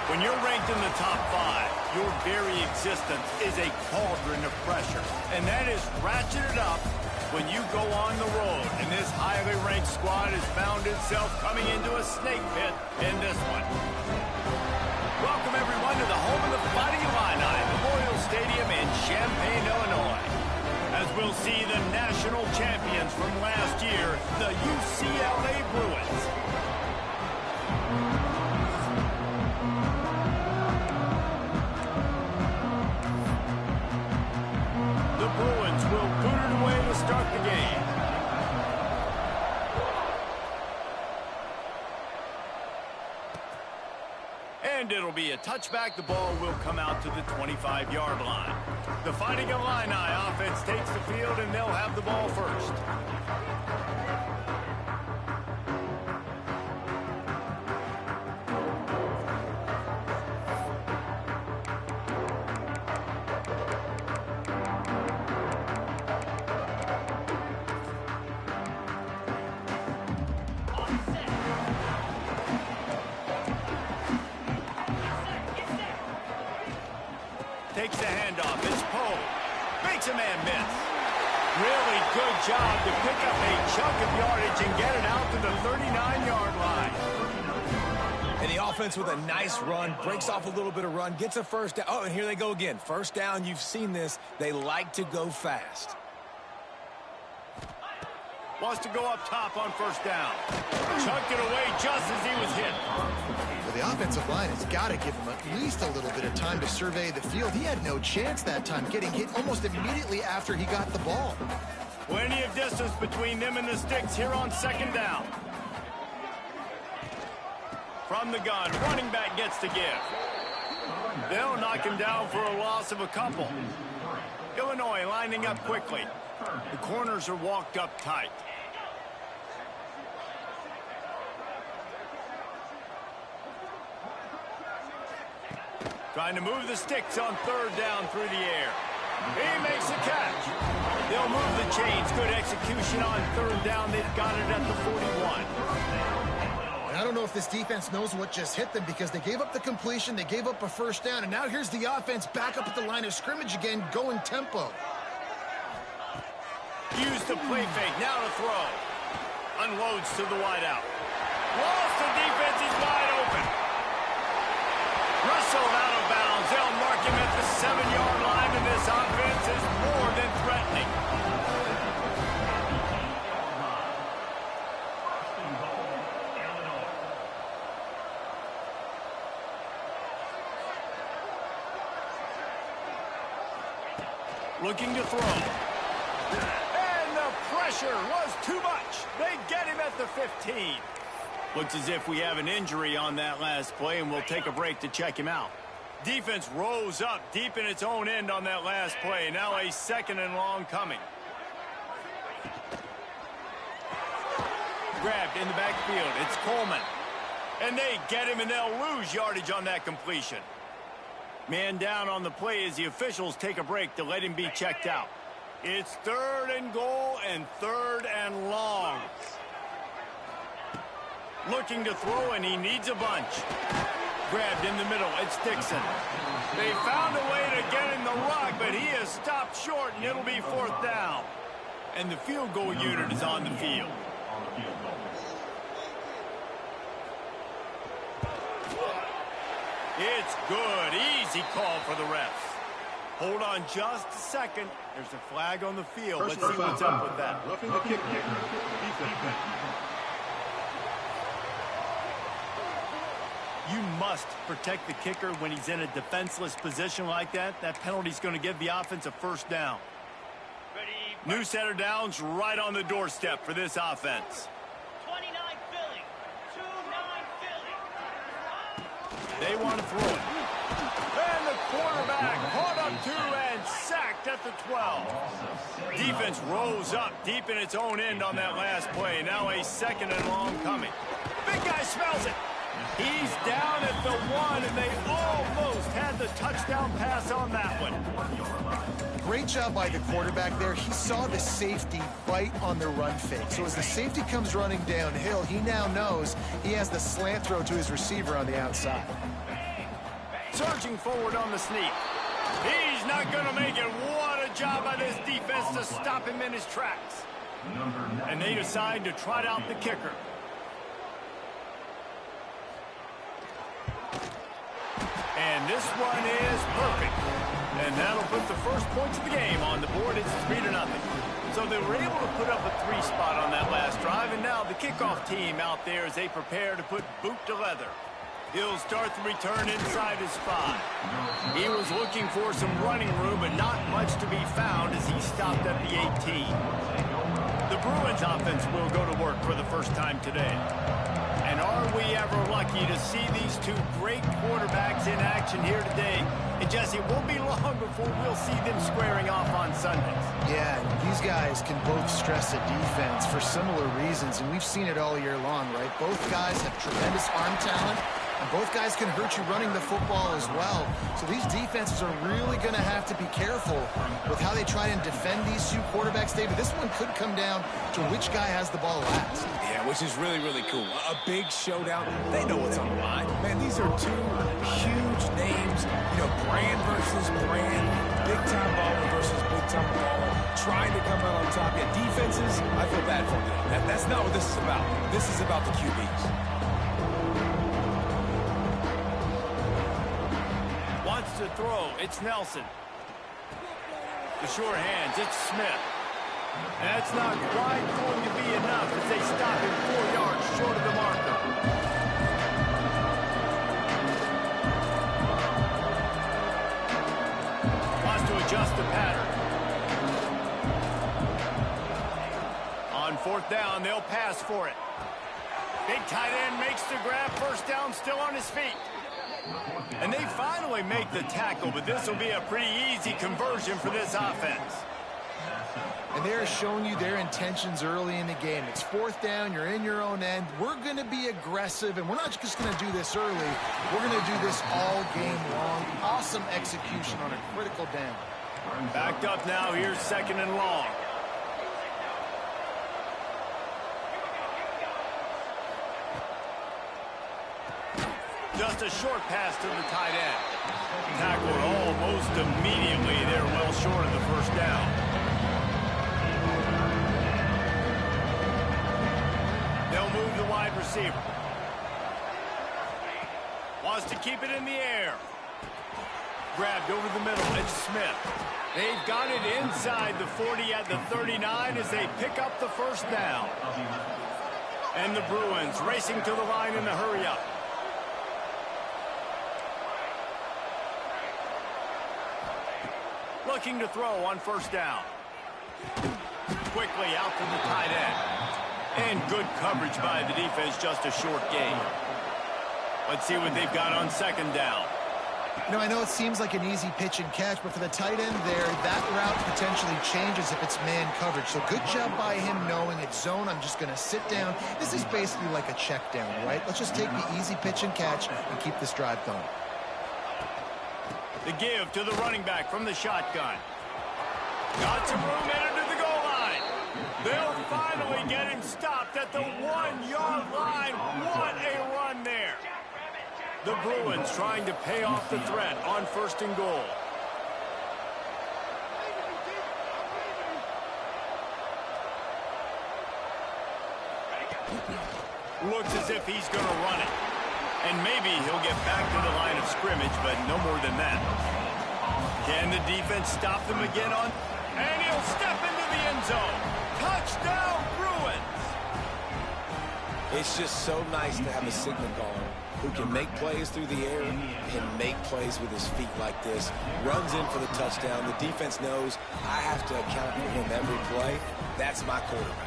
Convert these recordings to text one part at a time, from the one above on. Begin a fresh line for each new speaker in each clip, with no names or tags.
When you're ranked in the top 5, your very existence is a cauldron of pressure. And that is ratcheted up when you go on the road. And this highly ranked squad has found itself coming into a snake pit in this one. Welcome, everyone, to the home of the Fighting Illini, Memorial Stadium in Champaign, Illinois. As we'll see the national champions from last year, the UCLA Bruins. The Bruins will boot it away to start the game. And it'll be a touchback. The ball will come out to the 25-yard line. The Fighting Illini offense takes the field, and they'll have the ball first. Takes the handoff. It's Poe. Makes a man miss. Really good job to pick up a chunk of yardage and get it out to the 39-yard line.
And the offense with a nice run, breaks off a little bit of run, gets a first down. Oh, and here they go again. First down, you've seen this. They like to go fast.
Wants to go up top on first down. Chucked it away just as he was hit.
Well, the offensive line has got to give him at least a little bit of time to survey the field. He had no chance that time, getting hit almost immediately after he got the ball.
Plenty of distance between them and the sticks here on second down. From the gun, running back gets to give. They'll knock him down for a loss of a couple. Illinois lining up quickly. The corners are walked up tight. Trying to move the sticks on third down through the air. He makes the catch. They'll move the chains. Good execution on third down. They've got it at the 41.
And I don't know if this defense knows what just hit them, because they gave up the completion, they gave up a first down, and now here's the offense back up at the line of scrimmage again, going tempo.
Use the play fake. Now to throw. Unloads to the wideout. Lost the defense. He's wide open. Russell out of bounds. They'll mark him at the 7-yard line, and this offense is more than threatening. Looking to throw. And the pressure was too much. They get him at the 15. Looks as if we have an injury on that last play, and we'll take a break to check him out. Defense rose up deep in its own end on that last play. Now a second and long coming. Grabbed in the backfield. It's Coleman. And they get him, and they'll lose yardage on that completion. Man down on the play as the officials take a break to let him be checked out. It's third and goal and third and long. Looking to throw, and he needs a bunch. Grabbed in the middle. It's Dixon. They found a way to get him the rock, but he is stopped short, and it'll be fourth down. And the field goal unit is on the field. It's good. Easy call for the refs. Hold on just a second. There's a flag on the field. Let's see what's up with that.
Roughing the kick. Defense.
You must protect the kicker when he's in a defenseless position like that. That penalty's going to give the offense a first down. New set of downs right on the doorstep for this offense.
29 Philly. 2-9 Philly.
They want to throw it. And the quarterback caught up to and sacked at the 12. Defense rose up deep in its own end on that last play. Now a second and long coming. Big guy smells it. He's down at the 1, and they almost had the touchdown pass on that one.
Great job by the quarterback there. He saw the safety bite on the run fake. So as the safety comes running downhill, he now knows he has the slant throw to his receiver on the outside.
Surging forward on the sneak. He's not going to make it. What a job by this defense to stop him in his tracks. And they decide to trot out the kicker. And this one is perfect. And that'll put the first points of the game on the board. It's 3-0. So they were able to put up a 3 spot on that last drive. And now the kickoff team out there as they prepare to put boot to leather. He'll start the return inside his 5. He was looking for some running room, but not much to be found as he stopped at the 18. The Bruins offense will go to work for the first time today. And are we ever lucky to see these two great quarterbacks in action here today? And Jesse, it won't be long before we'll see them squaring off on Sundays.
Yeah, these guys can both stress a defense for similar reasons, and we've seen it all year long, right? Both guys have tremendous arm talent. And both guys can hurt you running the football as well. So these defenses are really going to have to be careful with how they try and defend these two quarterbacks, David. This one could come down to which guy has the ball last.
Yeah, which is really, really cool. A big showdown. They know what's on the line. Man, these are two huge names. You know, brand versus brand. Big-time baller versus big-time baller. Trying to come out on top. Yeah, defenses, I feel bad for them. That's not what this is about. This is about the QBs.
To throw, it's Nelson. The short hands, it's Smith. And that's not quite going to be enough as they stop him 4 yards short of the marker. Wants to adjust the pattern. On 4th down, they'll pass for it. Big tight end makes the grab, 1st down, still on his feet. And they finally make the tackle, but this will be a pretty easy conversion for this offense.
And they're showing you their intentions early in the game. It's 4th down, you're in your own end. We're going to be aggressive, and we're not just going to do this early. We're going to do this all game long. Awesome execution on a critical down.
Backed up now, here's 2nd and long. Just a short pass to the tight end. Tackled almost immediately. They're well short of the 1st down. They'll move the wide receiver. Wants to keep it in the air. Grabbed over the middle. It's Smith. They've got it inside the 40 at the 39 as they pick up the 1st down. And the Bruins racing to the line in the hurry-up. Looking to throw on 1st down. Quickly out to the tight end. And good coverage by the defense, just a short gain. Let's see what they've got on 2nd down.
You know, I know it seems like an easy pitch and catch, but for the tight end there, that route potentially changes if it's man coverage. So good job by him knowing it's zone. I'm just going to sit down. This is basically like a check down, right? Let's just take the easy pitch and catch and keep this drive going.
The give to the running back from the shotgun. Got some room headed to the goal line. They'll finally get him stopped at the 1-yard line. What a run there. The Bruins trying to pay off the threat on 1st and goal. Looks as if he's going to run it. And maybe he'll get back to the line of scrimmage, but no more than that. Can the defense stop them again on? And he'll step into the end zone. Touchdown, Bruins!
It's just so nice to have a signal caller who can make plays through the air, can make plays with his feet like this, runs in for the touchdown. The defense knows I have to account for him every play. That's my quarterback.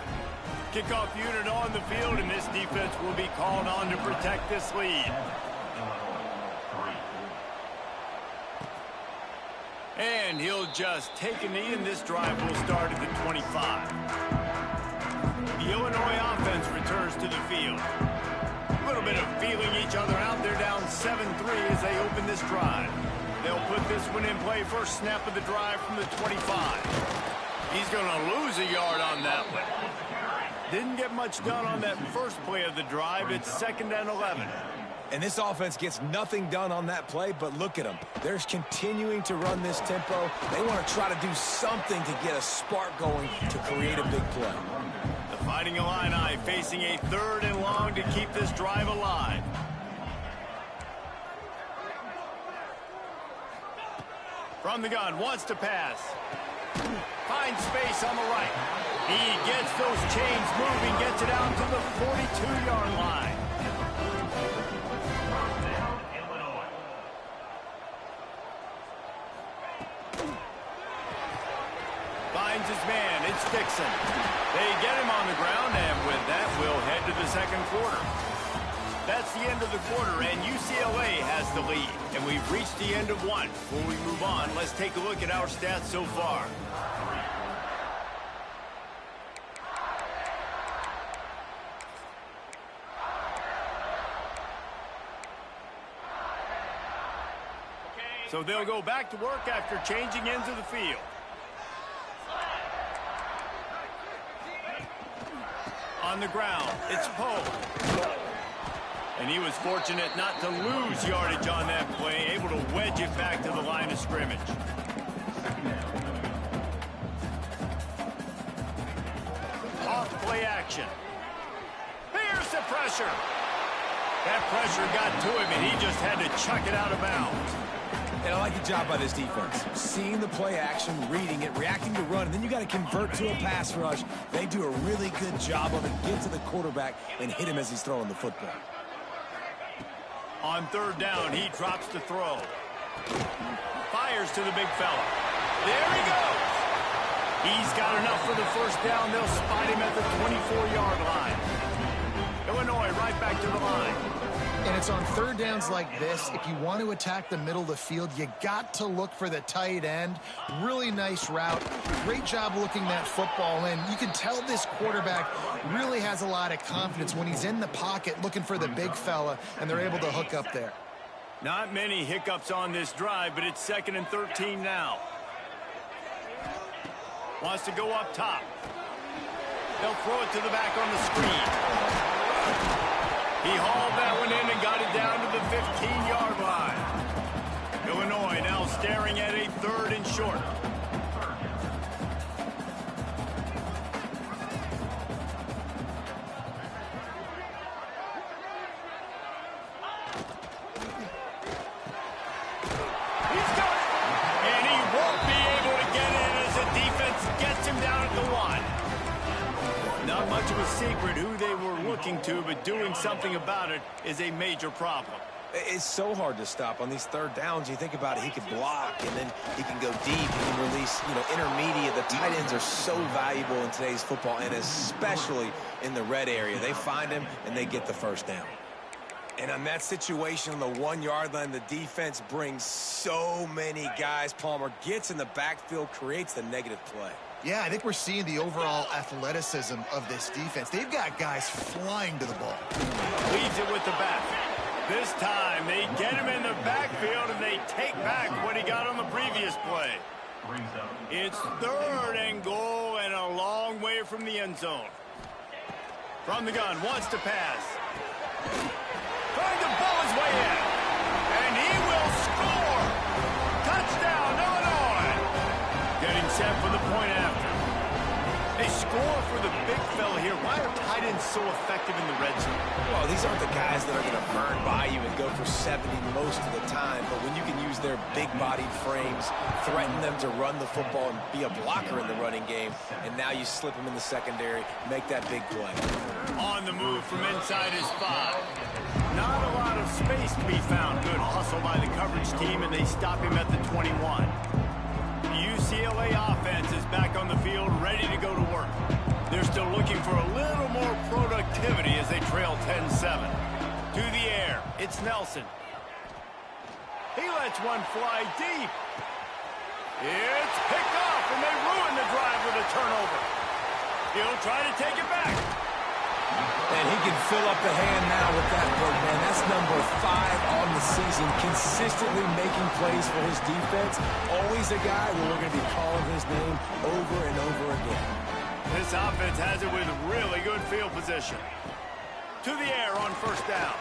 Kickoff unit on the field, and this defense will be called on to protect this lead. And he'll just take a knee, and this drive will start at the 25. The Illinois offense returns to the field. A little bit of feeling each other out. They're down 7-3 as they open this drive. They'll put this one in play. First snap of the drive from the 25. He's going to lose a yard on that one. Didn't get much done on that first play of the drive. It's 2nd and 11.
And this offense gets nothing done on that play, but look at them. They're continuing to run this tempo. They want to try to do something to get a spark going to create a big play.
The Fighting Illini facing a 3rd and long to keep this drive alive. From the gun, wants to pass. Finds space on the right. He gets those chains moving, gets it out to the 42-yard line. Finds his man, it's Dixon. They get him on the ground, and with that, we'll head to the second quarter. That's the end of the quarter, and UCLA has the lead. And we've reached the end of one. Before we move on, let's take a look at our stats so far. So they'll go back to work after changing into the field. On the ground, it's Poe. And he was fortunate not to lose yardage on that play, able to wedge it back to the line of scrimmage. Off play action. Here's the pressure. That pressure got to him, and he just had to chuck it out of bounds.
And I like the job by this defense. Seeing the play action, reading it, reacting to run, and then you got to convert to a pass rush. They do a really good job of it. Get to the quarterback and hit him as he's throwing the football.
On 3rd down, he drops to throw. Fires to the big fella. There he goes. He's got enough for the first down. They'll spot him at the 24-yard line. Illinois right back to the line.
And it's on 3rd downs like this. If you want to attack the middle of the field, you got to look for the tight end. Really nice route. Great job looking that football in. You can tell this quarterback really has a lot of confidence when he's in the pocket looking for the big fella, and they're able to hook up there.
Not many hiccups on this drive, but it's 2nd and 13 now. Wants to go up top. They'll throw it to the back on the screen. He hauled that one in and got it down to the 15-yard line. Illinois now staring at a 3rd and short. He's got it! And he won't be able to get in as the defense gets him down at the 1. Not much of a secret who they were looking to, but doing something about it is a major problem.
It's so hard to stop on these 3rd downs. You think about it, he can block, and then he can go deep. He can release, intermediate. The tight ends are so valuable in today's football, and especially in the red area. They find him, and they get the first down. And on that situation on the 1-yard line, the defense brings so many guys. Palmer gets in the backfield, creates the negative play.
Yeah, I think we're seeing the overall athleticism of this defense. They've got guys flying to the ball.
Leads it with the back. This time, they get him in the backfield, and they take back what he got on the previous play. It's 3rd and goal and a long way from the end zone. From the gun, wants to pass. Trying to ball his way in. And he will score. Touchdown, Illinois. Getting set for the point after. They score for the big fella here. Why are tight ends so effective in the red zone?
Well, these aren't the guys that are going to burn by you and go for 70 most of the time, but when you can use their big-bodied frames, threaten them to run the football and be a blocker in the running game, and now you slip them in the secondary, make that big play.
On the move from inside his 5. Not a lot of space to be found. Good hustle by the coverage team, and they stop him at the 21. The UCLA offense is back on the field, ready to go to work. They're still looking for a little more productivity as they trail 10-7. To the air, it's Nelson. He lets one fly deep. It's picked off, and they ruin the drive with a turnover. He'll try to take it back.
And he can fill up the hand now with that work, man. That's number 5 on the season, consistently making plays for his defense. Always a guy where we're going to be calling his name over and over again.
This offense has it with really good field position. To the air on 1st down.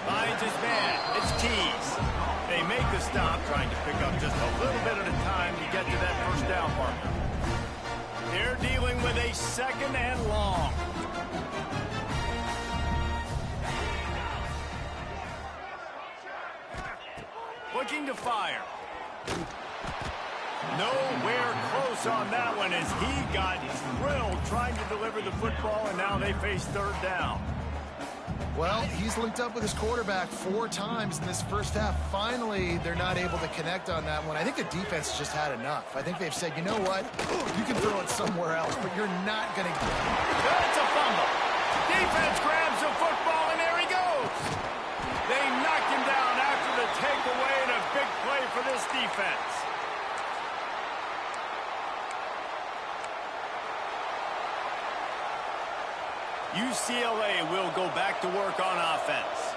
Finds his man. It's Tees. They make the stop, trying to pick up just a little bit at a time to get to that first down marker. They're dealing with a second and long. Looking to fire. Nowhere close on that one as he got drilled trying to deliver the football, and now they face third down.
Well, he's linked up with his quarterback 4 times in this first half. Finally, they're not able to connect on that one. I think the defense just had enough. I think they've said, you know what? You can throw it somewhere else, but you're not going to get it.
It's a fumble. Defense grabs the football, and there he goes. They knocked him down after the takeaway, and a big play for this defense. UCLA will go back to work on offense.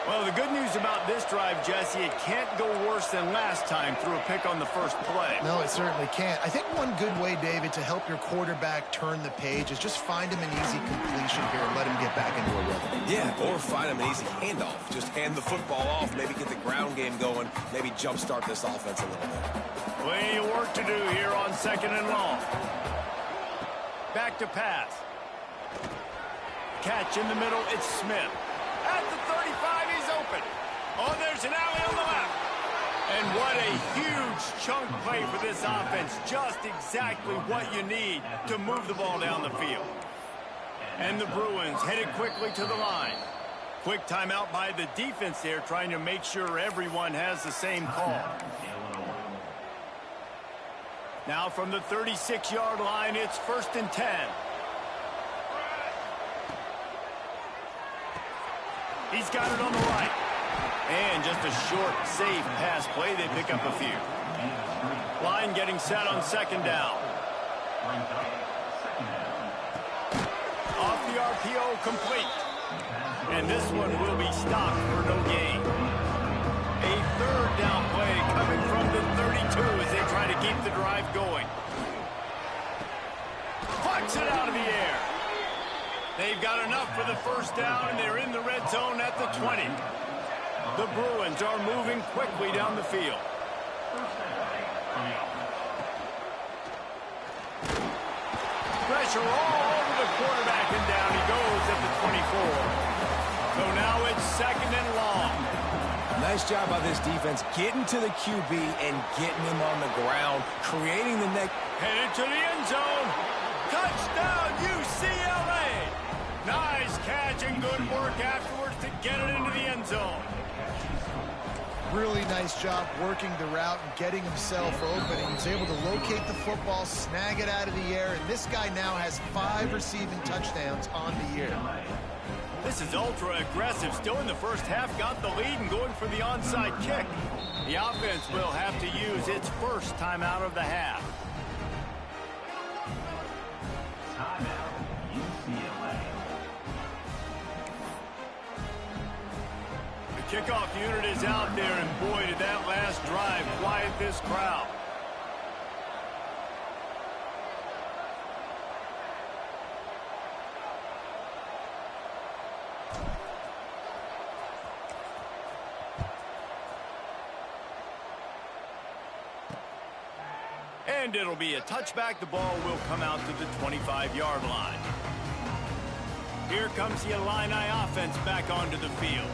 Well, the good news about this drive, Jesse, it can't go worse than last time through a pick on the first play.
No, it certainly can't. I think one good way, David, to help your quarterback turn the page is just find him an easy completion here and let him get back into a rhythm.
Yeah, or find him an easy handoff. Just hand the football off, maybe get the ground game going, maybe jumpstart this offense a little bit.
Plenty of work to do here on second and long. Back to pass. Catch in the middle, it's Smith. At the 35, he's open. Oh, there's an alley on the left. And what a huge chunk play for this offense. Just exactly what you need to move the ball down the field. And the Bruins headed quickly to the line. Quick timeout by the defense there, trying to make sure everyone has the same call. Now from the 36-yard line, it's 1st and 10. He's got it on the right. And just a short, safe pass play. They pick up a few. Line getting set on second down. Off the RPO, complete. And this one will be stopped for no gain. A third down play coming from the 32 as they try to keep the drive going. Plucks it out of the air. They've got enough for the first down, and they're in the red zone at the 20. The Bruins are moving quickly down the field. Pressure all over the quarterback, and down he goes at the 24. So now it's second and long.
Nice job by this defense getting to the QB and getting him on the ground, creating the neck.
Headed to the end zone. Touchdown, UCLA. Nice catch and good work afterwards to get it into the end zone.
Really nice job working the route and getting himself open. He was able to locate the football, snag it out of the air, and this guy now has 5 receiving touchdowns on the year.
This is ultra aggressive. Still in the first half, got the lead and going for the onside kick. The offense will have to use its first timeout of the half. The kickoff unit is out there, and boy, did that last drive quiet this crowd. And it'll be a touchback. The ball will come out to the 25-yard line. Here comes the Illini offense back onto the field.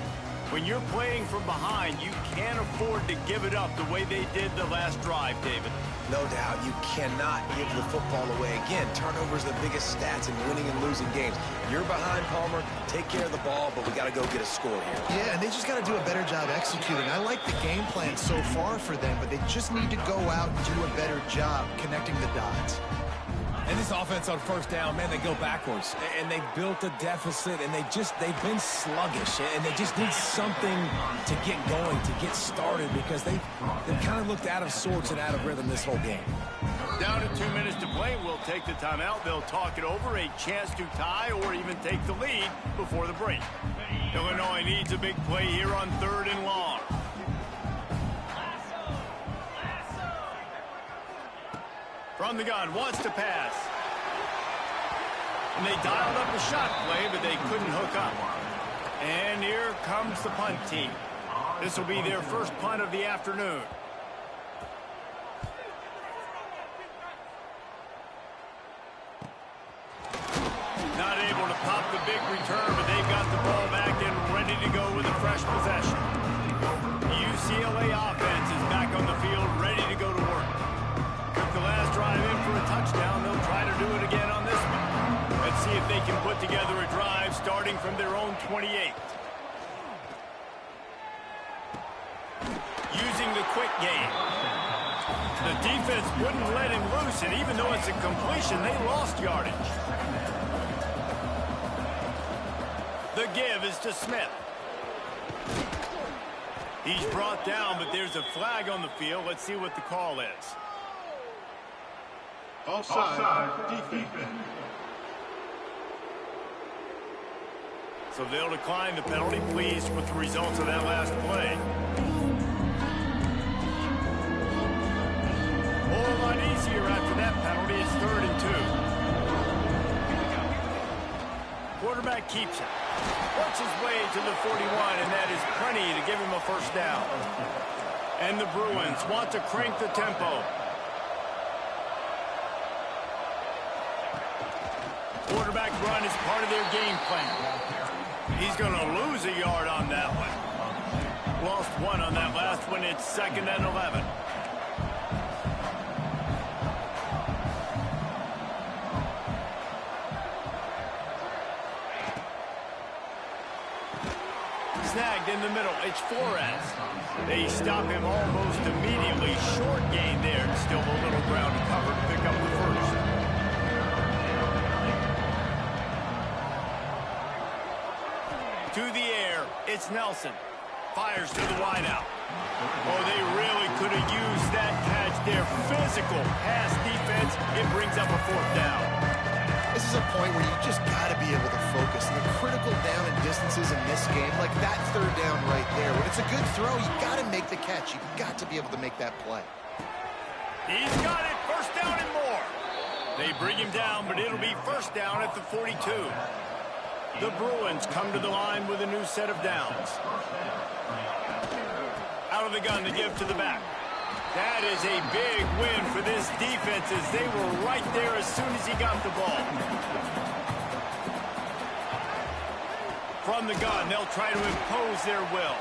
When you're playing from behind, you can't afford to give it up the way they did the last drive, David.
No doubt, you cannot give the football away. Again, turnovers are the biggest stats in winning and losing games. You're behind, Palmer. Take care of the ball, but we got to go get a score here.
Yeah, and they just got to do a better job executing. I like the game plan so far for them, but they just need to go out and do a better job connecting the dots.
And this offense on first down, man, they go backwards. And they built a deficit, and they've been sluggish. And they just need something to get going, to get started, because they've kind of looked out of sorts and out of rhythm this whole game.
Down to 2 minutes to play. We'll take the timeout. They'll talk it over, a chance to tie or even take the lead before the break. Illinois needs a big play here on 3rd and long. From the gun, wants to pass. And they dialed up a shot play, but they couldn't hook up. And here comes the punt team. This will be their first punt of the afternoon. Not able to pop the big return, but they've got the ball back and ready to go with a fresh possession. The UCLA offense is back on the field, ready to go to work. Took the last drive in for a touchdown. They'll try to do it again on this one. Let's see if they can put together a drive starting from their own 28. Using the quick game. The defense wouldn't let him loose, and even though it's a completion, they lost yardage. The give is to Smith. He's brought down, but there's a flag on the field. Let's see what the call is.
Offside, defense.
So they'll decline the penalty. Pleased with the results of that last play. A whole lot easier after that penalty. It's 3rd and 2. Quarterback keeps it. Works his way to the 41, and that is plenty to give him a first down. And the Bruins want to crank the tempo. Quarterback run is part of their game plan. He's going to lose a yard on that one. Lost 1 on that last one. It's 2nd and 11. Snagged in the middle. It's Flores. They stop him almost immediately. Short gain there. Still a little ground to cover to pick up the first. To the air. It's Nelson. Fires to the wideout. Oh, they really could have used that catch there. Physical pass defense. It brings up a 4th down.
This is a point where you just got to be able to focus. And the critical down and distances in this game, like that 3rd down right there. When it's a good throw, you got to make the catch. You've got to be able to make that play.
He's got it. 1st down and more. They bring him down, but it'll be 1st down at the 42. The Bruins come to the line with a new set of downs. Out of the gun to give to the back. That is a big win for this defense as they were right there as soon as he got the ball. From the gun, they'll try to impose their will.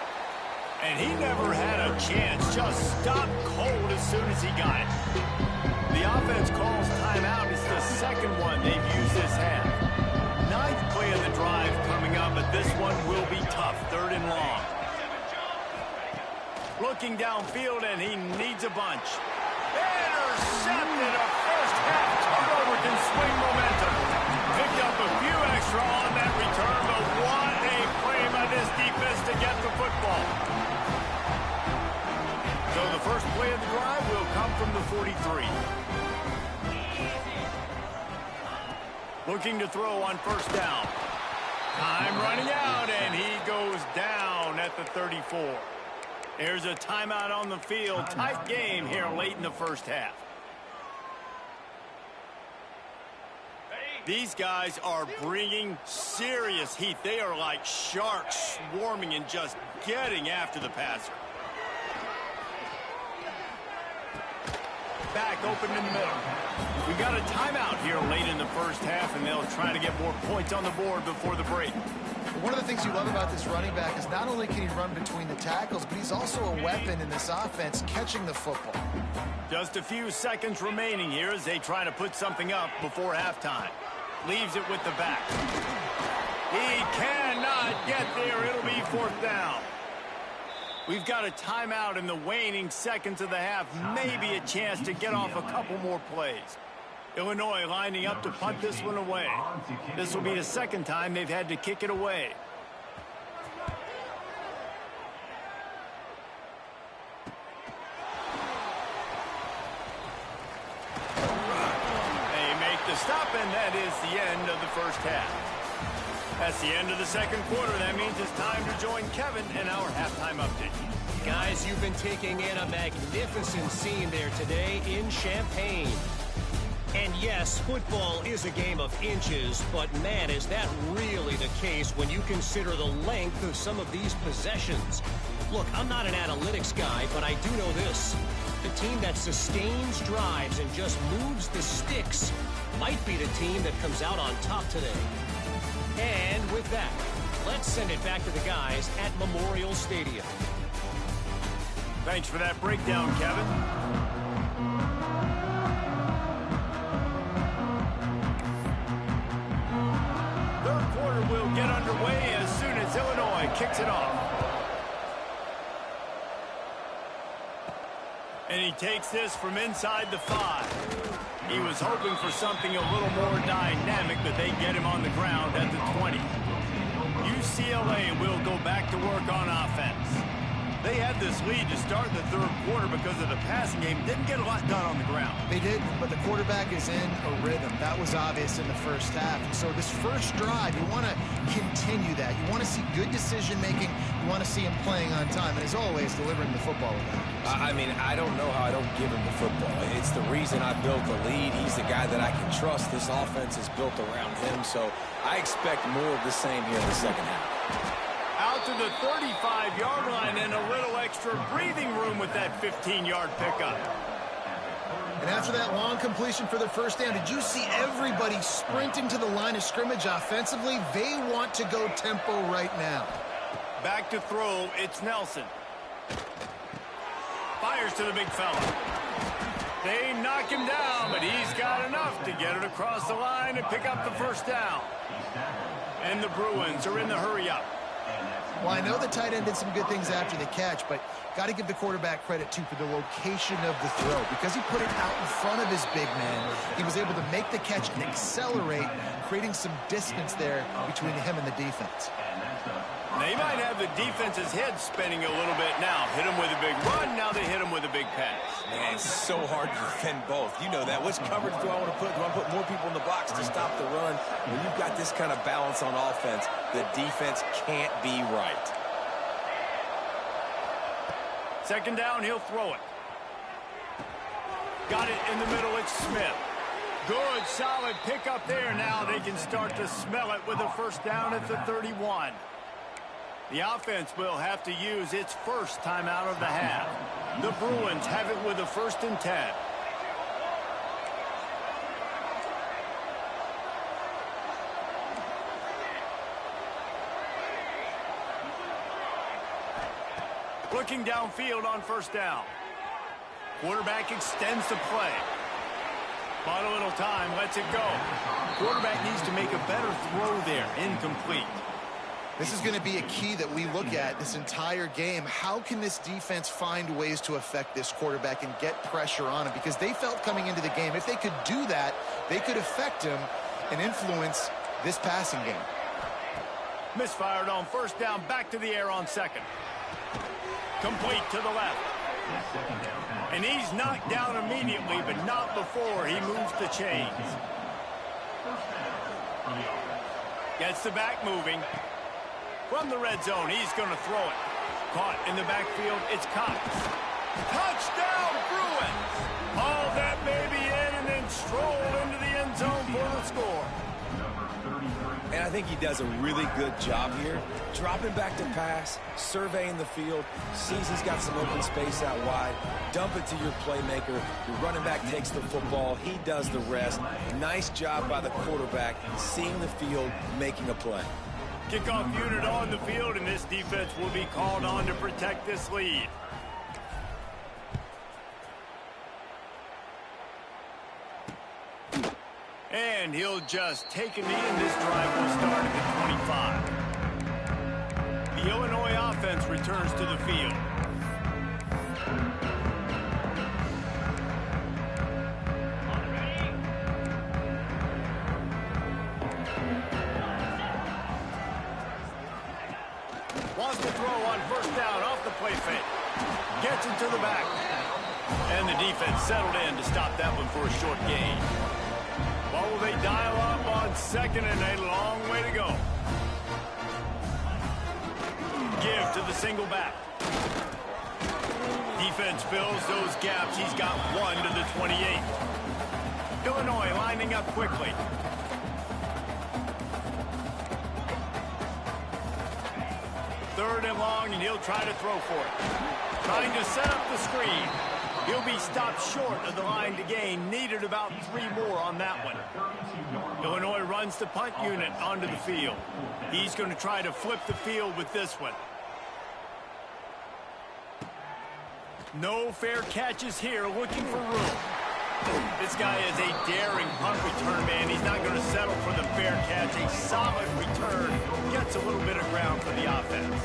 And he never had a chance. Just stopped cold as soon as he got it. The offense calls timeout. It's the 2nd one they've used this half. 9th play of the drive coming up, but this one will be tough. 3rd and long. Looking downfield, and he needs a bunch. Intercepted. A first-half turnover can swing momentum. Picked up a few extra on that return, but what a play by this defense to get the football. So the first play of the drive will come from the 43. Looking to throw on 1st down. Time running out, and he goes down at the 34. There's a timeout on the field. Tight game here late in the 1st half. These guys are bringing serious heat. They are like sharks swarming and just getting after the passer. Back open in the middle. We got a timeout here late in the 1st half, and they'll try to get more points on the board before the break.
One of the things you love about this running back is not only can he run between the tackles, but he's also a weapon in this offense, catching the football.
Just a few seconds remaining here as they try to put something up before halftime. Leaves it with the back. He cannot get there. It'll be 4th down. We've got a timeout in the waning seconds of the half. Maybe a chance to get off a couple more plays. Illinois lining up to punt this one away. This will be the 2nd time they've had to kick it away. They make the stop, and that is the end of the 1st half. That's the end of the 2nd quarter. That means it's time to join Kevin in our halftime update.
Guys, you've been taking in a magnificent scene there today in Champaign. And Yes, football is a game of inches, but man, is that really the case when you consider the length of some of these possessions. Look, I'm not an analytics guy, but I do know this. The team that sustains drives and just moves the sticks might be the team that comes out on top today. And with that, let's send it back to the guys at Memorial Stadium.
Thanks for that breakdown, Kevin. Third quarter will get underway as soon as Illinois kicks it off. And he takes this from inside the 5. He was hoping for something a little more dynamic, but they get him on the ground at the 20. UCLA will go back to work on offense. They had this lead to start the third quarter because of the passing game. Didn't get a lot done on the ground.
They did, but the quarterback is in a rhythm. That was obvious in the first half. And so this first drive, you want to continue that. You want to see good decision-making. You want to see him playing on time. And as always, delivering the football with that.
I mean, I don't know how I don't give him the football. It's the reason I built the lead. He's the guy that I can trust. This offense is built around him, so I expect more of the same here in the second half.
Out to the 35-yard line and a little extra breathing room with that 15-yard pickup.
And after that long completion for the first down, did you see everybody sprinting to the line of scrimmage offensively? They want to go tempo right now.
Back to throw, it's Nelson. Fires to the big fella. They knock him down, but he's got enough to get it across the line and pick up the first down. And the Bruins are in the hurry-up.
Well, I know the tight end did some good things after the catch, but got to give the quarterback credit, too, for the location of the throw. Because he put it out in front of his big man, he was able to make the catch and accelerate, creating some distance there between him and the defense.
They might have the defense's head spinning a little bit now. Hit him with a big run, now they hit him with a big pass.
Man, it's so hard to defend both. You know that. Which coverage do I want to put? Do I put more people in the box to stop the run? When you've got this kind of balance on offense, the defense can't be right.
Second down, he'll throw it. Got it in the middle, it's Smith. Good, solid pickup there. Now they can start to smell it with a first down at the 31. The offense will have to use its first timeout of the half. The Bruins have it with a 1st and 10. Looking downfield on first down. Quarterback extends the play. Bought a little time, lets it go. Quarterback needs to make a better throw there. Incomplete.
This is going to be a key that we look at this entire game. How can this defense find ways to affect this quarterback and get pressure on him? Because they felt coming into the game, if they could do that, they could affect him and influence this passing game.
Misfired on first down, back to the air on second. Complete to the left. And he's knocked down immediately, but not before he moves the chains. Gets the back moving. From the red zone, he's going to throw it. Caught in the backfield, it's Cox. Touchdown, Bruins! Haul that baby in and then stroll into the end zone for the score.
And I think he does a really good job here. Dropping back to pass, surveying the field, sees he's got some open space out wide. Dump it to your playmaker. Your running back takes the football. He does the rest. Nice job by the quarterback, seeing the field, making a play.
Kickoff unit on the field, and this defense will be called on to protect this lead. And he'll just take a knee, and this drive will start at the 25. The Illinois offense returns to the field. Wants to throw on first down off the play fake. Gets it to the back. And the defense settled in to stop that one for a short gain. What will they dial up on second, and a long way to go. Give to the single back. Defense fills those gaps. He's got one to the 28. Illinois lining up quickly. Third and long, and he'll try to throw for it. Trying to set up the screen. He'll be stopped short of the line to gain. Needed about 3 more on that one. Illinois runs the punt unit onto the field. He's going to try to flip the field with this one. No fair catches here, looking for room. This guy is a daring punt return man. He's not going to settle for the fair catch. A solid return gets a little bit of ground for the offense.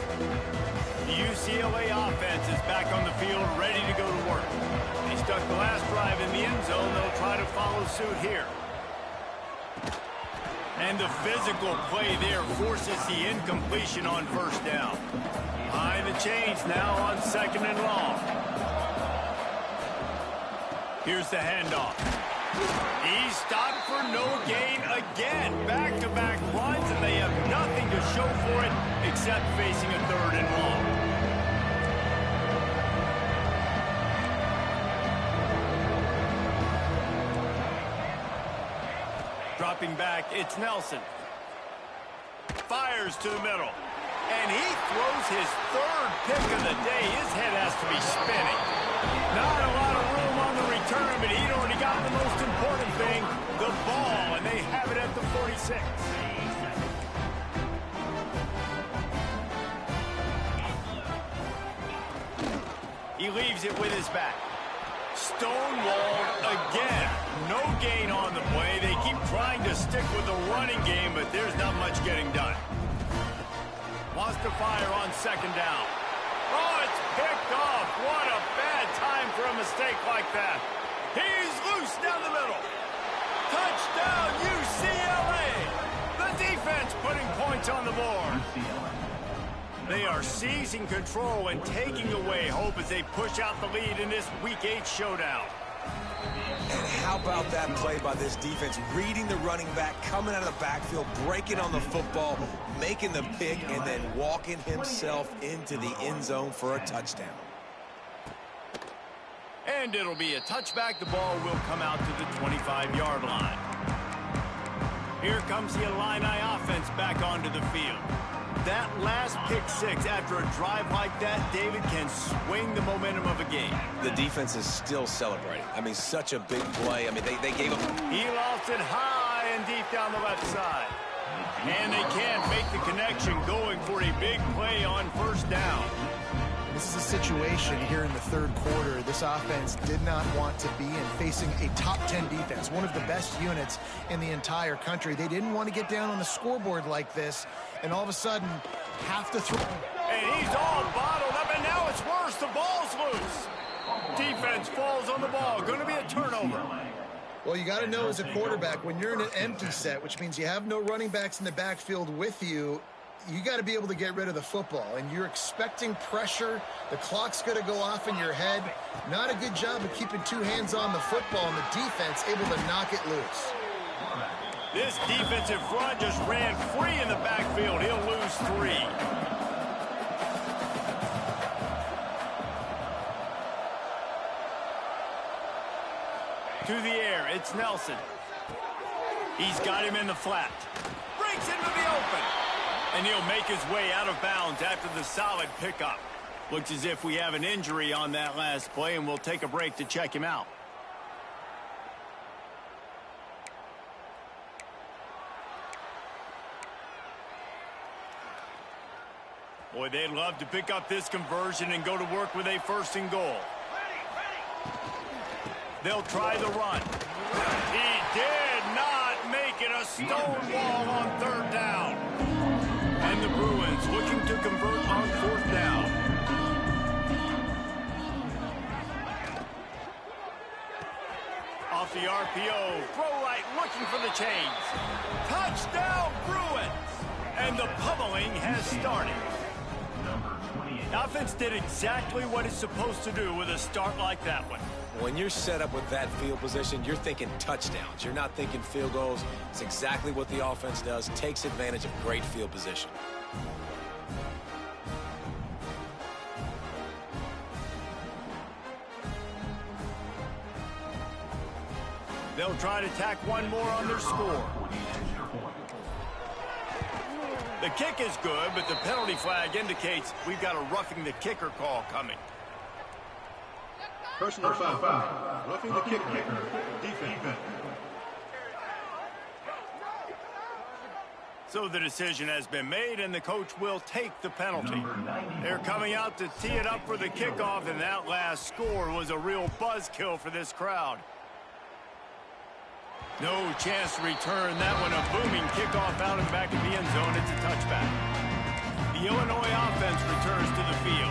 The UCLA offense is back on the field, ready to go to work. They stuck the last drive in the end zone. They'll try to follow suit here. And the physical play there forces the incompletion on first down. Behind the chains now on 2nd and long. Here's the handoff. He's stopped for no gain again. Back-to-back runs, and they have nothing to show for it except facing a 3rd and long. Dropping back, it's Nelson. Fires to the middle. And he throws his 3rd pick of the day. His head has to be spinning. Not a lot of room on the return, but he'd already got the most important thing, the ball, and they have it at the 46. He leaves it with his back. Stonewalled again. No gain on the play. They keep trying to stick with the running game, but there's not much getting done. Wants to fire on 2nd down. Oh, it's picked off. What a bad time for a mistake like that. He's loose down the middle. Touchdown, UCLA. The defense putting points on the board. They are seizing control and taking away hope as they push out the lead in this Week 8 showdown.
And how about that play by this defense? Reading the running back, coming out of the backfield, breaking on the football, making the pick, and then walking himself into the end zone for a touchdown.
And it'll be a touchback. The ball will come out to the 25-yard line. Here comes the Illini offense back onto the field. That last pick 6 after a drive like that, David, can swing the momentum of a game.
The defense is still celebrating. I mean, such a big play. I mean, they gave him...
He lost it high and deep down the left side. And they can't make the connection going for a big play on first down.
This is a situation here in the 3rd quarter this offense did not want to be in, facing a top 10 defense, one of the best units in the entire country. They didn't want to get down on the scoreboard like this, and all of a sudden have to throw.
And he's all bottled up, and now it's worse. The ball's loose. Defense falls on the ball. Going to be a turnover.
Well, you got to know as a quarterback, when you're in an empty set, which means you have no running backs in the backfield with you, you got to be able to get rid of the football, and you're expecting pressure. The clock's going to go off in your head. Not a good job of keeping 2 hands on the football, and the defense able to knock it loose.
This defensive front just ran free in the backfield. He'll lose 3. To the air, it's Nelson. He's got him in the flat. Breaks into the open. And he'll make his way out of bounds after the solid pickup. Looks as if we have an injury on that last play, and we'll take a break to check him out. Boy, they'd love to pick up this conversion and go to work with a 1st and goal. They'll try the run. He did not make it. A stone wall on 3rd down. And the Bruins looking to convert on 4th down. Off the RPO, throw right, looking for the chains. Touchdown, Bruins! And the pummeling has started. The offense did exactly what it's supposed to do with a start like that one.
When you're set up with that field position, you're thinking touchdowns. You're not thinking field goals. It's exactly what the offense does. Takes advantage of great field position.
They'll try to tack one more on their score. The kick is good, but the penalty flag indicates we've got a roughing the kicker call coming.
Personal foul. Roughing the kicker. Defense.
So the decision has been made, and the coach will take the penalty. They're coming out to tee it up for the kickoff, and that last score was a real buzzkill for this crowd. No chance to return that one. A booming kickoff out in the back of the end zone. It's a touchback. The Illinois offense returns to the field.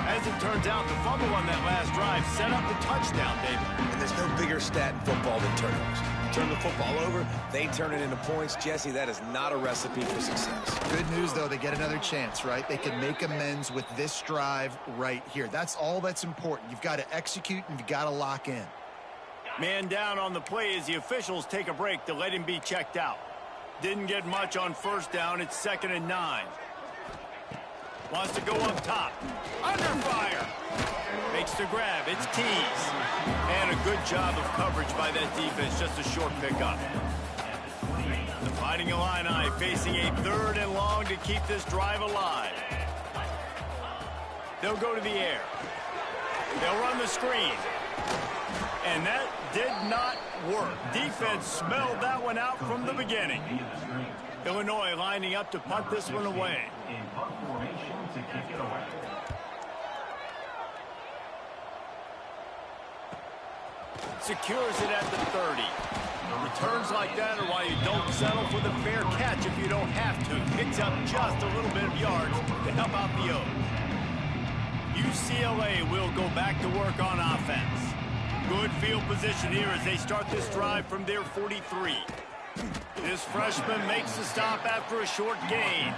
As it turns out, the fumble on that last drive set up the touchdown, David.
And there's no bigger stat in football than turnovers. Turn the football over, they turn it into points. Jesse, that is not a recipe for success.
Good news, though, they get another chance, right? They can make amends with this drive right here. That's all that's important. You've got to execute, and you've got to lock in.
Man down on the play as the officials take a break to let him be checked out. Didn't get much on first down. It's 2nd and 9. Wants to go up top. Under fire. Makes the grab. It's Tees. And a good job of coverage by that defense. Just a short pickup. The Fighting Illini facing a 3rd and long to keep this drive alive. They'll go to the air. They'll run the screen. And that did not work. Defense smelled that one out from the beginning. Illinois lining up to punt this one away. Secures it at the 30. Returns like that are why you don't settle for the fair catch if you don't have to. Picks up just a little bit of yards to help out the O. UCLA will go back to work on offense. Good field position here as they start this drive from their 43. This freshman makes the stop after a short gain.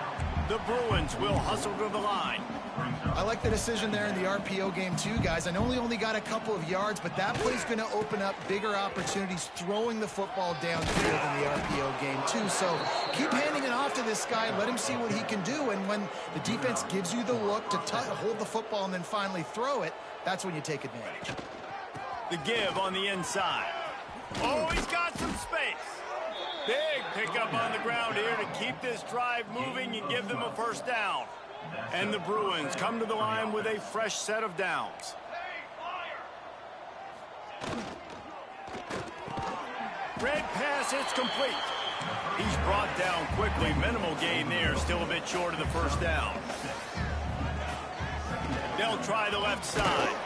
The Bruins will hustle to the line.
I like the decision there in the RPO game too, guys. I know he only got a couple of yards, but that play's going to open up bigger opportunities throwing the football downfield in the RPO game too. So keep handing it off to this guy. Let him see what he can do. And when the defense gives you the look to hold the football and then finally throw it, that's when you take advantage.
The give on the inside. Oh, he's got some space. Big pickup on the ground here to keep this drive moving and give them a first down. And the Bruins come to the line with a fresh set of downs. Red pass, it's complete. He's brought down quickly. Minimal gain there, still a bit short of the first down. They'll try the left side.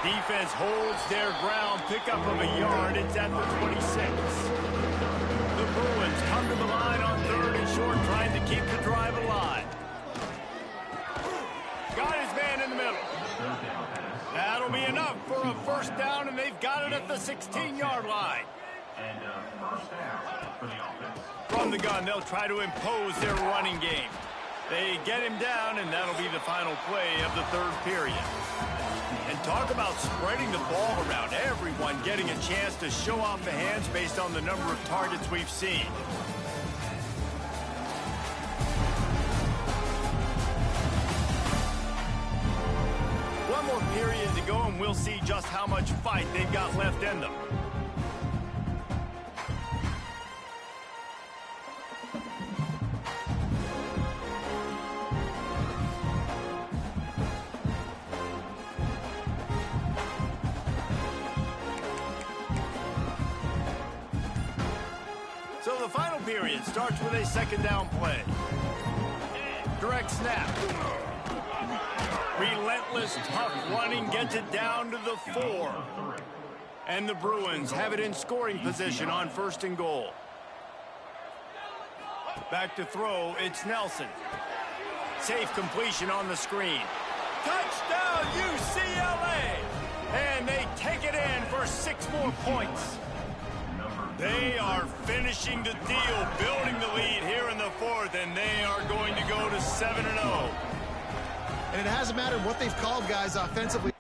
Defense holds their ground, pickup of a yard. It's at the 26. The Bruins come to the line on 3rd and short, trying to keep the drive alive. Got his man in the middle. That'll be enough for a first down, and they've got it at the 16-yard line.
And first down for the offense.
From the gun, they'll try to impose their running game. They get him down, and that'll be the final play of the 3rd period. And talk about spreading the ball around. Everyone getting a chance to show off the hands based on the number of targets we've seen. One more period to go, and we'll see just how much fight they've got left in them. So the final period starts with a 2nd down play. Direct snap. Relentless, tough running gets it down to the 4. And the Bruins have it in scoring position on 1st and goal. Back to throw, it's Nelson. Safe completion on the screen. Touchdown, UCLA! And they take it in for 6 more points. They are finishing the deal, building the lead here in the 4th, and they are going to go to 7-0.
And it hasn't mattered what they've called, guys, offensively.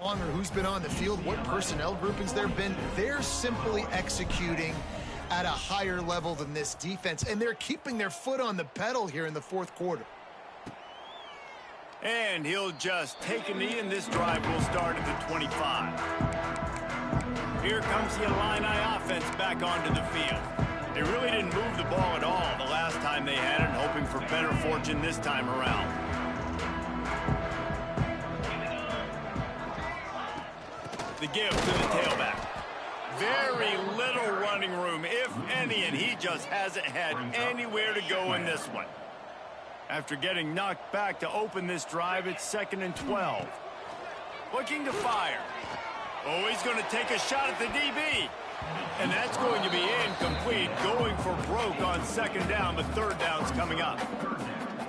Or who's been on the field, what personnel groupings there have been. They're simply executing at a higher level than this defense, and they're keeping their foot on the pedal here in the fourth quarter.
And he'll just take a knee, and this drive will start at the 25. Here comes the Illini offense back onto the field. They really didn't move the ball at all the last time they had it, hoping for better fortune this time around. The give to the tailback. Very little running room, if any, and he just hasn't had anywhere to go in this one. After getting knocked back to open this drive, it's 2nd and 12. Looking to fire. Oh, he's going to take a shot at the DB. And that's going to be incomplete, going for broke on 2nd down, but 3rd down's coming up.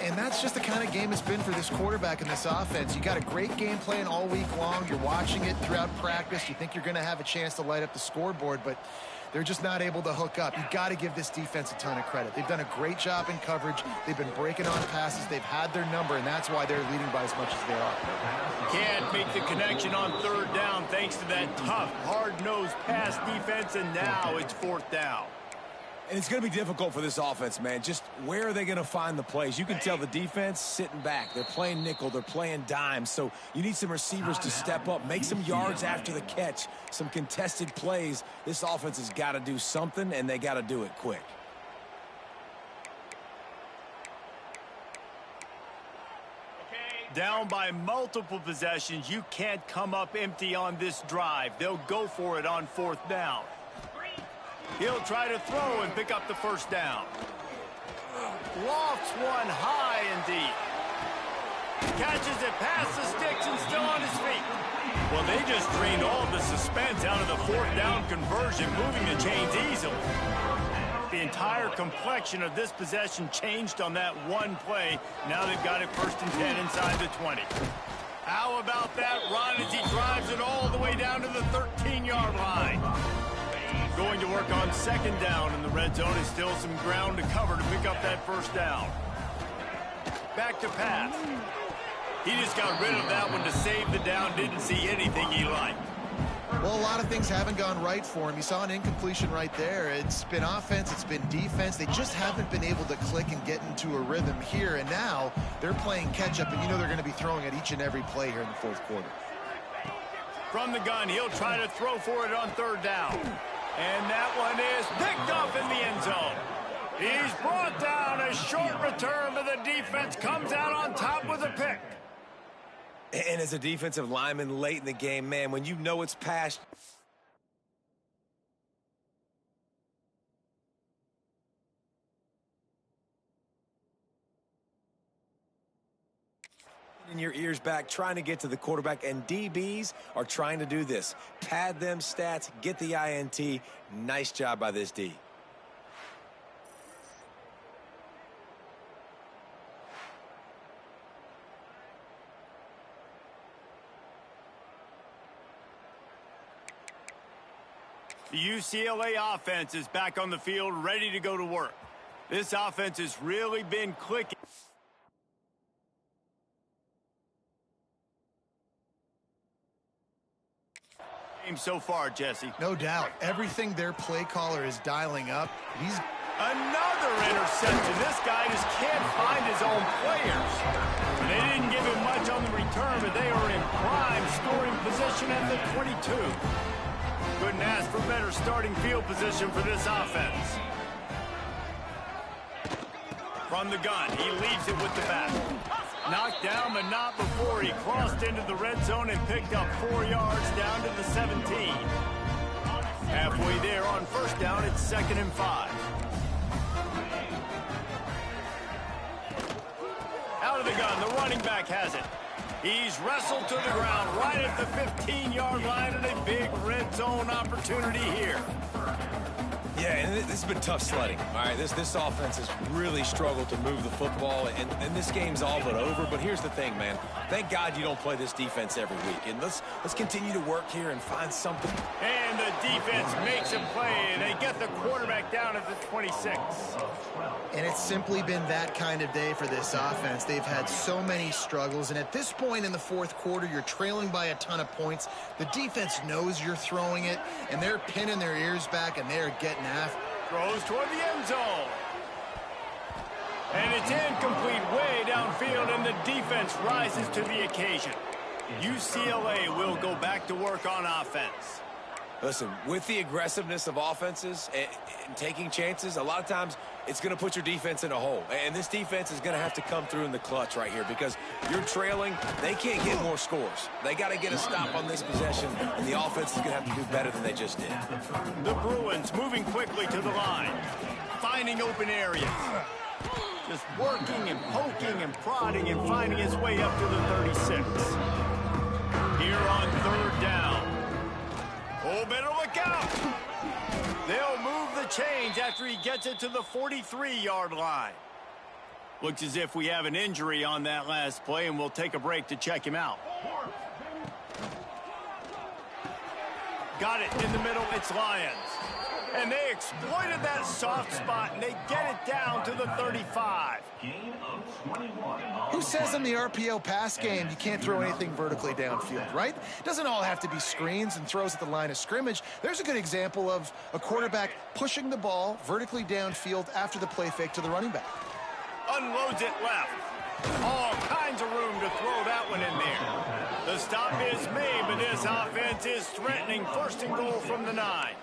And that's just the kind of game it's been for this quarterback in this offense. You got a great game plan all week long. You're watching it throughout practice. You think you're going to have a chance to light up the scoreboard, but they're just not able to hook up. You've got to give this defense a ton of credit. They've done a great job in coverage. They've been breaking on passes. They've had their number, and that's why they're leading by as much as they are.
Can't make the connection on 3rd down thanks to that tough, hard-nosed pass defense, and now it's 4th down.
And it's going to be difficult for this offense, man. Just where are they going to find the plays? You can tell the defense sitting back. They're playing nickel. They're playing dime. So you need some receivers to step up, make some yards after the catch, some contested plays. This offense has got to do something, and they got to do it quick.
Down by multiple possessions, you can't come up empty on this drive. They'll go for it on 4th down. He'll try to throw and pick up the 1st down. Lofts one high and deep. Catches it past the sticks and still on his feet. Well, they just drained all the suspense out of the 4th down conversion, moving the chains easily. The entire complexion of this possession changed on that one play. Now they've got it 1st and 10 inside the 20. How about that run as he drives it all the way down to the 13-yard line? Going to work on 2nd down in the red zone, and still some ground to cover to pick up that 1st down. Back to pass. He just got rid of that one to save the down. Didn't see anything he liked.
Well, a lot of things haven't gone right for him. You saw an incompletion right there. It's been offense, it's been defense. They just haven't been able to click and get into a rhythm here. And now they're playing catch-up, and you know they're going to be throwing at each and every play here in the 4th quarter.
From the gun, he'll try to throw for it on 3rd down. And that one is picked up in the end zone. He's brought down. A short return, but the defense comes out on top with a pick.
And as a defensive lineman late in the game, man, when you know it's past... in your ears back, trying to get to the quarterback, and DBs are trying to do this. Pad them stats, get the INT. Nice job by this D.
The UCLA offense is back on the field, ready to go to work. This offense has really been clicking. So far, Jesse.
No doubt. Everything their play caller is dialing up. He's
another interception. This guy just can't find his own players. They didn't give him much on the return, but they are in prime scoring position at the 22. Couldn't ask for better starting field position for this offense. From the gun, he leaves it with the back. Knocked down, but not before he crossed into the red zone and picked up 4 yards down to the 17. Halfway there on 1st down, it's 2nd and 5. Out of the gun, the running back has it. He's wrestled to the ground right at the 15-yard line, and a big red zone opportunity here.
Yeah, and this has been tough sledding. All right, this offense has really struggled to move the football, and this game's all but over. But here's the thing, man. Thank God you don't play this defense every week. And let's continue to work here and find something.
And the defense makes a play, and they get the quarterback down at the 26.
And it's simply been that kind of day for this offense. They've had so many struggles, and at this point in the fourth quarter, you're trailing by a ton of points. The defense knows you're throwing it, and they're pinning their ears back, and they're getting after.
Throws toward the end zone. And it's incomplete way downfield, and the defense rises to the occasion. UCLA will go back to work on offense.
Listen, with the aggressiveness of offenses and taking chances, a lot of times it's going to put your defense in a hole. And this defense is going to have to come through in the clutch right here because you're trailing. They can't get more scores. They got to get a stop on this possession, and the offense is going to have to do better than they just did.
The Bruins moving quickly to the line, finding open areas. Just working and poking and prodding and finding his way up to the 36. Here on third down. Oh, better look out. They'll move the chains after he gets it to the 43-yard line. Looks as if we have an injury on that last play, and we'll take a break to check him out. Got it in the middle. It's Lions. And they exploited that soft spot, and they get it down to the 35.
Who says in the RPO pass game you can't throw anything vertically downfield, right? It doesn't all have to be screens and throws at the line of scrimmage. There's a good example of a quarterback pushing the ball vertically downfield after the play fake to the running back.
Unloads it left. All kinds of room to throw that one in there. The stop is made, but this offense is threatening first and goal from the 9.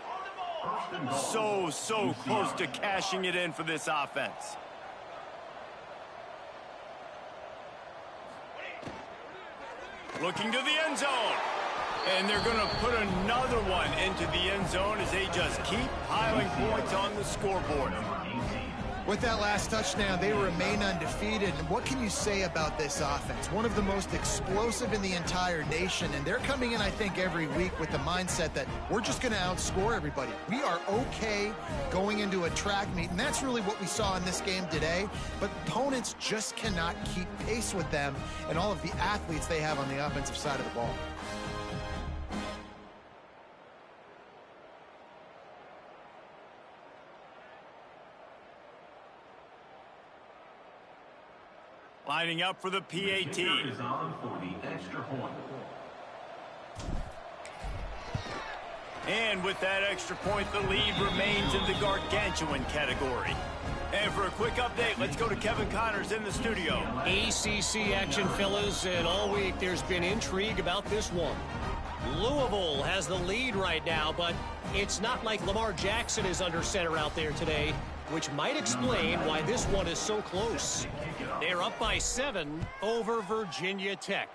So close to cashing it in for this offense. Looking to the end zone. And they're going to put another one into the end zone as they just keep piling points on the scoreboard.
With that last touchdown, they remain undefeated. And what can you say about this offense? One of the most explosive in the entire nation. And they're coming in, I think, every week with the mindset that we're just going to outscore everybody. We are okay going into a track meet. And that's really what we saw in this game today. But opponents just cannot keep pace with them and all of the athletes they have on the offensive side of the ball.
Lining up for the PAT. And with that extra point, the lead remains in the gargantuan category. And for a quick update, let's go to Kevin Connors in the studio.
ACC action, fellas, and all week there's been intrigue about this one. Louisville has the lead right now, but it's not like Lamar Jackson is under center out there today, which might explain why this one is so close. They're up by 7 over Virginia Tech.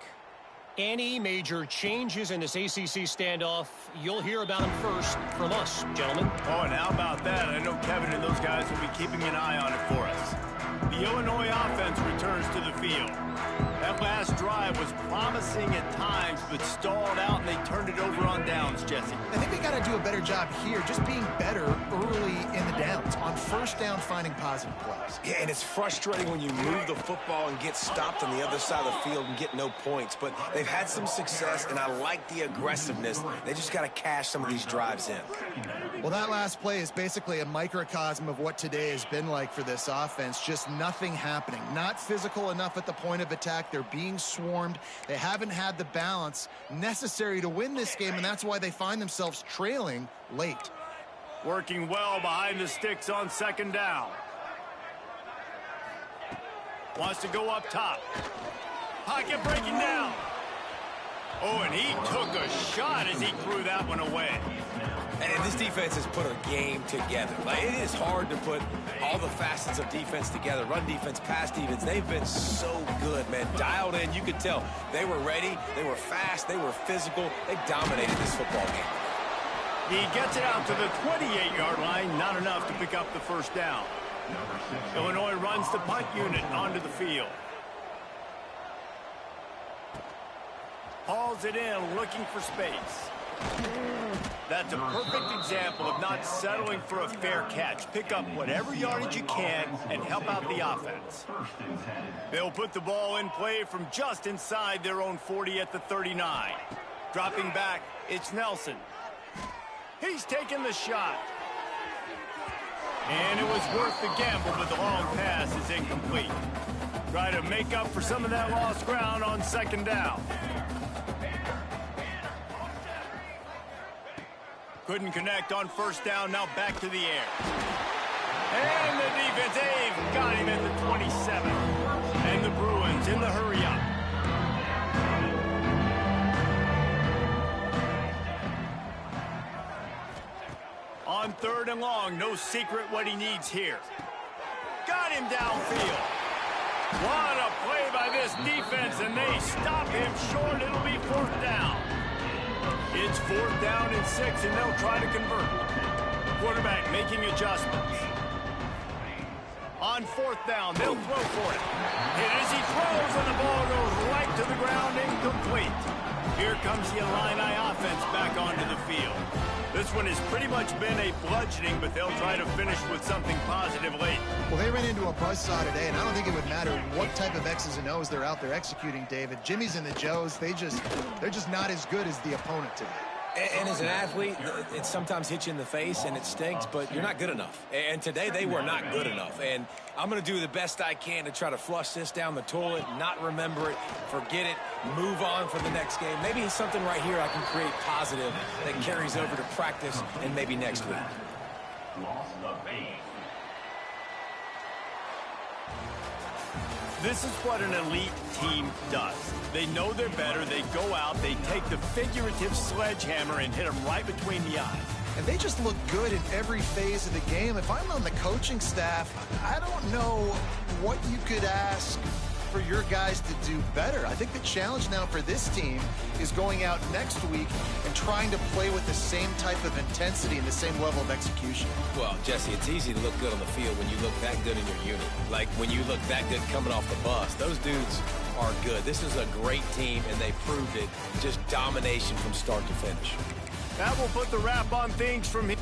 Any major changes in this ACC standoff, you'll hear about them first from us, gentlemen.
Oh, and how about that? I know Kevin and those guys will be keeping an eye on it for us. The Illinois offense returns to the field. That last drive was promising at times, but stalled out, and they turned it over on downs, Jesse.
I think they got to do a better job here, just being better early in the downs, on first down, finding positive plays.
Yeah, and it's frustrating when you move the football and get stopped on the other side of the field and get no points. But they've had some success, and I like the aggressiveness. They just got to cash some of these drives in.
Well, that last play is basically a microcosm of what today has been like for this offense. Just nothing happening. Not physical enough at the point of attack. They're being swarmed. They haven't had the balance necessary to win this game, and that's why they find themselves trailing late.
Working well behind the sticks on second down. Wants to go up top. Pocket breaking down. Oh, and he took a shot as he threw that one away.
And this defense has put a game together. Like, it is hard to put all the facets of defense together. Run defense, pass defense. They've been so good, man. Dialed in. You could tell they were ready. They were fast. They were physical. They dominated this football game.
He gets it out to the 28-yard line. Not enough to pick up the first down. Illinois runs the punt unit onto the field. Hauls it in, looking for space. That's a perfect example of not settling for a fair catch. Pick up whatever yardage you can and help out the offense. They'll put the ball in play from just inside their own 40 at the 39. Dropping back, it's Nelson. He's taking the shot. And it was worth the gamble, but the long pass is incomplete. Try to make up for some of that lost ground on second down. Couldn't connect on first down, now back to the air. And the defense, they've got him at the 27. And the Bruins in the hurry-up. On third and long, no secret what he needs here. Got him downfield. What a play by this defense, and they stop him short. It'll be fourth down. It's fourth down and 6, and they'll try to convert. Quarterback making adjustments. On fourth down, they'll throw for it. And as he throws, and the ball goes right to the ground, incomplete. Here comes the Illini offense back onto the field. This one has pretty much been a bludgeoning, but they'll try to finish with something positive late.
Well, they ran into a buzzsaw today, and I don't think it would matter what type of X's and O's they're out there executing, David. Jimmy's and the Joes, they're just not as good as the opponent today.
And as an athlete, it sometimes hits you in the face and it stinks, but you're not good enough. And today they were not good enough. And I'm going to do the best I can to try to flush this down the toilet, not remember it, forget it, move on for the next game. Maybe something right here I can create positive that carries over to practice and maybe next week.
This is what an elite team does. They know they're better. They go out. They take the figurative sledgehammer and hit them right between the eyes.
And they just look good in every phase of the game. If I'm on the coaching staff, I don't know what you could ask for your guys to do better. I think the challenge now for this team is going out next week and trying to play with the same type of intensity and the same level of execution.
Well, Jesse, it's easy to look good on the field when you look that good in your unit. Like when you look that good coming off the bus. Those dudes are good. This is a great team, and they proved it. Just domination from start to finish.
That will put the wrap on things from here.